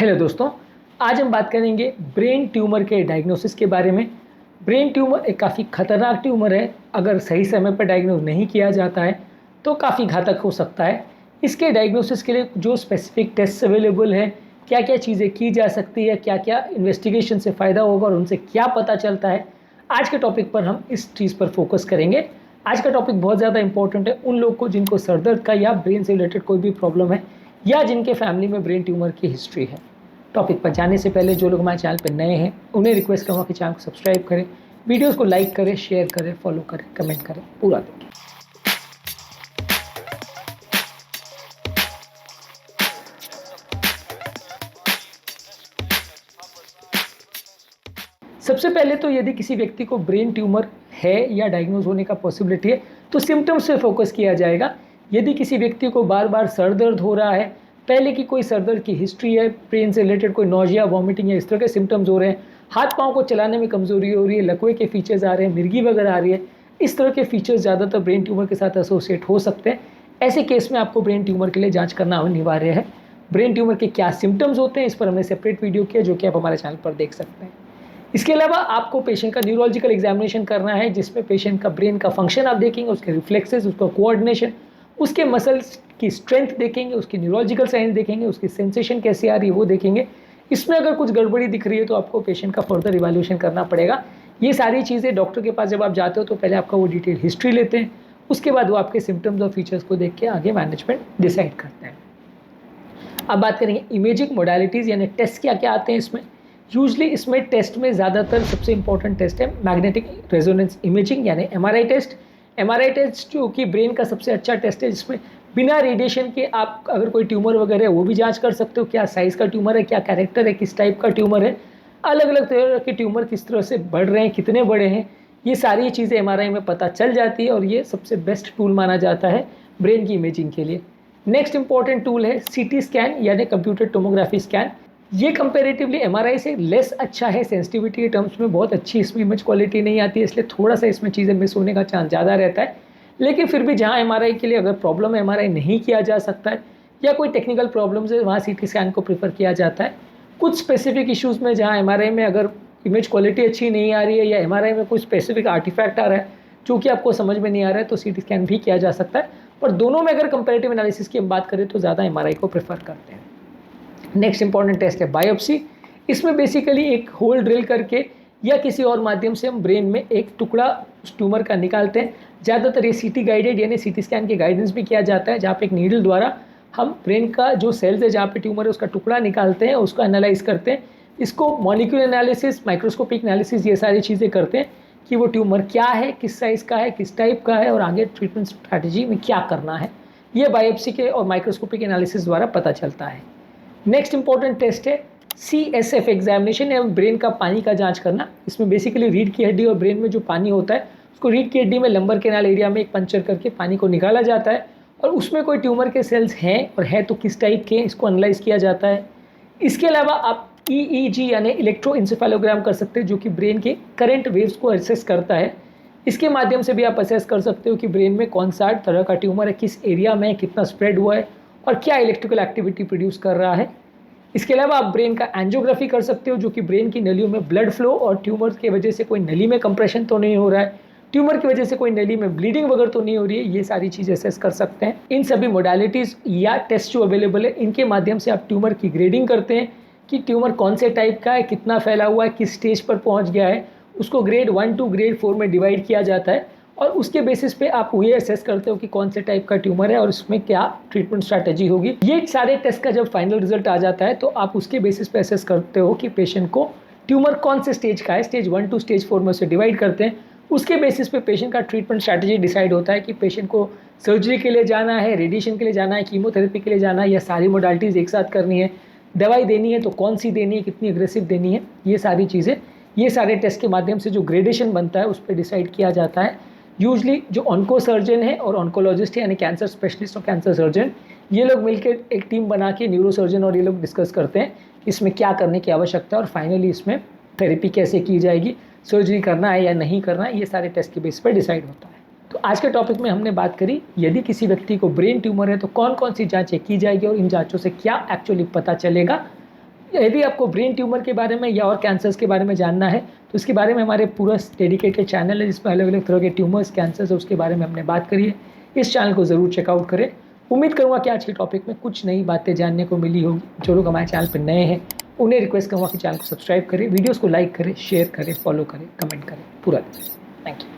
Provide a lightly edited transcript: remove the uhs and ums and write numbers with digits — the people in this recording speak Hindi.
हेलो दोस्तों, आज हम बात करेंगे ब्रेन ट्यूमर के डायग्नोसिस के बारे में। ब्रेन ट्यूमर एक काफ़ी खतरनाक ट्यूमर है। अगर सही समय पर डायग्नोज नहीं किया जाता है तो काफ़ी घातक हो सकता है। इसके डायग्नोसिस के लिए जो स्पेसिफिक टेस्ट अवेलेबल है, क्या क्या चीज़ें की जा सकती है, क्या क्या इन्वेस्टिगेशन से फ़ायदा होगा और उनसे क्या पता चलता है, आज के टॉपिक पर हम इस चीज़ पर फोकस करेंगे। आज का टॉपिक बहुत ज़्यादा इंपॉर्टेंट है उन लोग को जिनको सर दर्द का या ब्रेन से रिलेटेड कोई भी प्रॉब्लम है या जिनके फैमिली में ब्रेन ट्यूमर की हिस्ट्री है। टॉपिक पर जाने से पहले जो लोग हमारे चैनल पर नए हैं उन्हें रिक्वेस्ट करूँगा कि चैनल को सब्सक्राइब करें, वीडियोस को लाइक करें, शेयर करें, फॉलो करें, कमेंट करें, पूरा देखें। सबसे पहले तो यदि किसी व्यक्ति को ब्रेन ट्यूमर है या डायग्नोज होने का पॉसिबिलिटी है तो सिम्टम्स पे फोकस किया जाएगा। यदि किसी व्यक्ति को बार बार सर दर्द हो रहा है, पहले की कोई सर दर्द की हिस्ट्री है, ब्रेन से रिलेटेड कोई नोजिया, वॉमिटिंग या इस तरह के सिम्टम्स हो रहे हैं, हाथ पाँव को चलाने में कमजोरी हो रही है, लकवे के फीचर्स आ रहे हैं, मिर्गी वगैरह आ रही है, इस तरह के फीचर्स ज़्यादातर ब्रेन ट्यूमर के साथ एसोसिएट हो सकते हैं। ऐसे केस में आपको ब्रेन ट्यूमर के लिए जाँच करना अनिवार्य है। ब्रेन ट्यूमर के क्या सिम्टम्स होते हैं इस पर हमने सेपरेट वीडियो किया जो कि आप हमारे चैनल पर देख सकते हैं। इसके अलावा आपको पेशेंट का न्यूरोलॉजिकल एग्जामिनेशन करना है जिसमें पेशेंट का ब्रेन का फंक्शन आप देखेंगे, उसके रिफ्लेक्सेस, उसका कोऑर्डिनेशन, उसके मसल्स की स्ट्रेंथ देखेंगे, उसकी न्यूरोलॉजिकल साइंस देखेंगे, उसकी सेंसेशन कैसी आ रही है वो देखेंगे। इसमें अगर कुछ गड़बड़ी दिख रही है तो आपको पेशेंट का फर्दर इवैल्यूएशन करना पड़ेगा। ये सारी चीज़ें डॉक्टर के पास जब आप जाते हो तो पहले आपका वो डिटेल हिस्ट्री लेते हैं, उसके बाद वो आपके सिम्टम्स और फीचर्स को देख के आगे मैनेजमेंट डिसाइड करते हैं। अब बात करेंगे इमेजिंग मोडालिटीज़ यानी टेस्ट क्या क्या आते हैं इसमें। यूजली इसमें टेस्ट में ज़्यादातर सबसे इंपॉर्टेंट टेस्ट है मैग्नेटिक रेजोनेंस इमेजिंग यानी एमआरआई टेस्ट। एमआरआई टेस्ट जो कि ब्रेन का सबसे अच्छा टेस्ट है जिसमें बिना रेडिएशन के आप अगर कोई ट्यूमर वगैरह है वो भी जांच कर सकते हो, क्या साइज़ का ट्यूमर है, क्या कैरेक्टर है, किस टाइप का ट्यूमर है, अलग अलग तरह के ट्यूमर किस तरह से बढ़ रहे हैं, कितने बड़े हैं, ये सारी चीज़ें एमआरआई में पता चल जाती है और ये सबसे बेस्ट टूल माना जाता है ब्रेन की इमेजिंग के लिए। नेक्स्ट इंपॉर्टेंट टूल है सीटी स्कैन यानी कंप्यूटर टोमोग्राफी स्कैन। ये कंपेरेटिवली एमआरआई से लेस अच्छा है, सेंसिटिविटी के टर्म्स में बहुत अच्छी इसमें इमेज क्वालिटी नहीं आती है, इसलिए थोड़ा सा इसमें चीज़ें मिस होने का चांस ज़्यादा रहता है। लेकिन फिर भी जहाँ एमआरआई के लिए अगर प्रॉब्लम है, एमआरआई नहीं किया जा सकता है या कोई टेक्निकल प्रॉब्लम्स है, वहाँ सीटी स्कैन को प्रीफर किया जाता है। कुछ स्पेसिफिक इश्यूज़ में जहाँ एमआरआई में अगर इमेज क्वालिटी अच्छी नहीं आ रही है या एमआरआई में कोई स्पेसिफिक आर्टिफैक्ट आ रहा है जो कि आपको समझ में नहीं आ रहा है तो सीटी स्कैन भी किया जा सकता है। पर दोनों में अगर कंपेरेटिव एनालिसिस की हम बात करें तो ज़्यादा एमआरआई को प्रेफर करते हैं। नेक्स्ट इंपॉर्टेंट टेस्ट है बायोप्सी। इसमें बेसिकली एक होल ड्रिल करके या किसी और माध्यम से हम ब्रेन में एक टुकड़ा ट्यूमर का निकालते हैं। ज़्यादातर ये सीटी गाइडेड यानी सीटी स्कैन के गाइडेंस भी किया जाता है जहाँ पे एक नीडल द्वारा हम ब्रेन का जो सेल्स है जहाँ पे ट्यूमर है उसका टुकड़ा निकालते हैं, उसको एनालाइज करते हैं। इसको मॉलिक्यूलर एनालिसिस, माइक्रोस्कोपिक एनालिसिस ये सारी चीज़ें करते हैं कि वो ट्यूमर क्या है, किस साइज़ का है, किस टाइप का है और आगे ट्रीटमेंट स्ट्रैटेजी में क्या करना है, ये बायोप्सी के और माइक्रोस्कोपिक एनालिसिस द्वारा पता चलता है। नेक्स्ट इंपॉर्टेंट टेस्ट है CSF एग्जामिनेशन या ब्रेन का पानी का जांच करना। इसमें बेसिकली रीढ़ की हड्डी और ब्रेन में जो पानी होता है उसको रीढ़ की हड्डी में लंबर कैनाल एरिया में एक पंचर करके पानी को निकाला जाता है और उसमें कोई ट्यूमर के सेल्स हैं और है तो किस टाइप के, इसको एनालाइज किया जाता है। इसके अलावा आप EEG यानी इलेक्ट्रोइंसेफेलोग्राम कर सकते हैं जो कि ब्रेन के करंट वेव्स को असेस करता है। इसके माध्यम से भी आप असेस कर सकते हो कि ब्रेन में कौन सा तरह का ट्यूमर है, किस एरिया में, कितना स्प्रेड हुआ है और क्या इलेक्ट्रिकल एक्टिविटी प्रोड्यूस कर रहा है। इसके अलावा आप ब्रेन का एंजियोग्राफी कर सकते हो जो कि ब्रेन की नलियों में ब्लड फ्लो और ट्यूमर की वजह से कोई नली में कंप्रेशन तो नहीं हो रहा है, ट्यूमर की वजह से कोई नली में ब्लीडिंग वगैरह तो नहीं हो रही है, ये सारी चीज़ें असेस कर सकते हैं। इन सभी मोडालिटीज़ या टेस्ट जो अवेलेबल है इनके माध्यम से आप ट्यूमर की ग्रेडिंग करते हैं कि ट्यूमर कौन से टाइप का है, कितना फैला हुआ है, किस स्टेज पर पहुँच गया है। उसको ग्रेड 1 to ग्रेड 4 में डिवाइड किया जाता है और उसके बेसिस पे आप ये असेस करते हो कि कौन से टाइप का ट्यूमर है और उसमें क्या ट्रीटमेंट स्ट्रैटेजी होगी। ये सारे टेस्ट का जब फाइनल रिजल्ट आ जाता है तो आप उसके बेसिस पे असेस करते हो कि पेशेंट को ट्यूमर कौन से स्टेज का है, स्टेज 1 to स्टेज 4 में उसे डिवाइड करते हैं। उसके बेसिस पे पेशेंट का ट्रीटमेंट स्ट्रैटेजी डिसाइड होता है कि पेशेंट को सर्जरी के लिए जाना है, रेडिएशन के लिए जाना है, कीमोथेरेपी के लिए जाना है या सारी मोडालिटीज़ एक साथ करनी है, दवाई देनी है तो कौन सी देनी है, कितनी अग्रेसिव देनी है, ये सारी चीज़ें ये सारे टेस्ट के माध्यम से जो ग्रेडेशन बनता है उस पर डिसाइड किया जाता है। यूजली जो ऑन्को सर्जन है और ऑन्कोलॉजिस्ट है यानी कैंसर स्पेशलिस्ट और कैंसर सर्जन, ये लोग मिलकर एक टीम बना के न्यूरो सर्जन और ये लोग डिस्कस करते हैं इसमें क्या करने की आवश्यकता है और फाइनली इसमें थेरेपी कैसे की जाएगी, सर्जरी करना है या नहीं करना है, ये सारे टेस्ट के बेस पर डिसाइड होता है। तो आज के टॉपिक में हमने बात करी यदि किसी व्यक्ति को ब्रेन ट्यूमर है तो कौन कौन सी जाँचें की जाएगी और इन जाँचों से क्या एक्चुअली पता चलेगा। यदि आपको ब्रेन ट्यूमर के बारे में या और कैंसर्स के बारे में जानना है तो इसके बारे में हमारे पूरा डेडिकेटेड चैनल है जिसमें अलग अलग तरह के ट्यूमर्स कैंसर्स है उसके बारे में हमने बात करी है। इस चैनल को ज़रूर चेकआउट करें। उम्मीद करूँगा कि आज के टॉपिक में कुछ नई बातें जानने को मिली होगी। जो लोग हमारे चैनल पर नए हैं उन्हें रिक्वेस्ट करूँगा कि चैनल को सब्सक्राइब करें, वीडियोज़ को लाइक करें, शेयर करें, फॉलो करें, कमेंट करें पूरा। Thank you.